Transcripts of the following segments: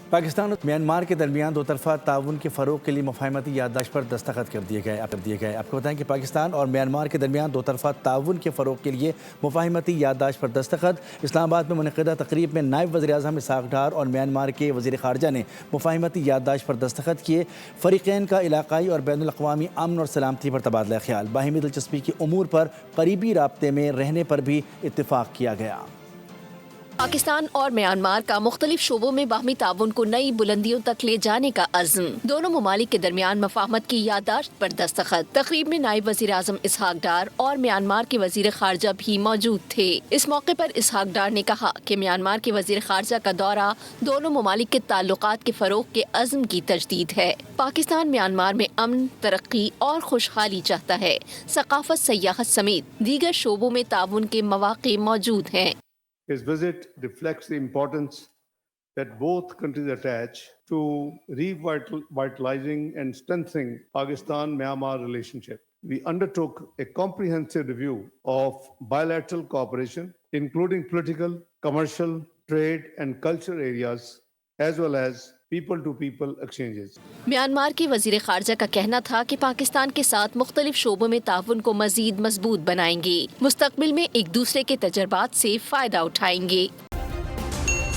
پاکستان اور میانمار کے درمیان دو طرفہ تعاون کے فروغ کے لیے مفاہمتی یادداشت پر دستخط کر دیے گئے آپ کو بتائیں کہ پاکستان اور میانمار کے درمیان دو طرفہ تعاون کے فروغ کے لیے مفاہمتی یادداشت پر دستخط اسلام آباد میں منعقدہ تقریب میں نائب وزیر اعظم اسحاق ڈار اور میانمار کے وزیر خارجہ نے مفاہمتی یادداشت پر دستخط کیے۔ فریقین کا علاقائی اور بین الاقوامی امن اور سلامتی پر تبادلہ خیال، باہمی دلچسپی کے امور پر قریبی رابطے میں رہنے پر بھی اتفاق کیا گیا۔ پاکستان اور میانمار کا مختلف شعبوں میں باہمی تعاون کو نئی بلندیوں تک لے جانے کا عزم، دونوں ممالک کے درمیان مفاہمت کی یادداشت پر دستخط۔ تقریب میں نائب وزیر اعظم اسحاق ڈار اور میانمار کے وزیر خارجہ بھی موجود تھے۔ اس موقع پر اسحاق ڈار نے کہا کہ میانمار کے وزیر خارجہ کا دورہ دونوں ممالک کے تعلقات کے فروغ کے عزم کی تجدید ہے۔ پاکستان میانمار میں امن، ترقی اور خوشحالی چاہتا ہے۔ ثقافت، سیاحت سمیت دیگر شعبوں میں تعاون کے مواقع موجود ہیں۔ His visit reflects the importance that both countries attach to revitalizing and strengthening Pakistan-Myanmar relationship. We undertook a comprehensive review of bilateral cooperation, including political, commercial, trade and cultural areas, as well as people-to-people exchanges. Myanmar کے وزیر خارجہ کا کہنا تھا کہ پاکستان کے ساتھ مختلف شعبوں میں تعاون کو مزید مضبوط بنائیں گے، مستقبل میں ایک دوسرے کے تجربات سے فائدہ اٹھائیں گے۔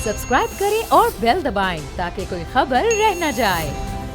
سبسکرائب کریں اور بیل دبائیں تاکہ کوئی خبر رہ نہ جائے۔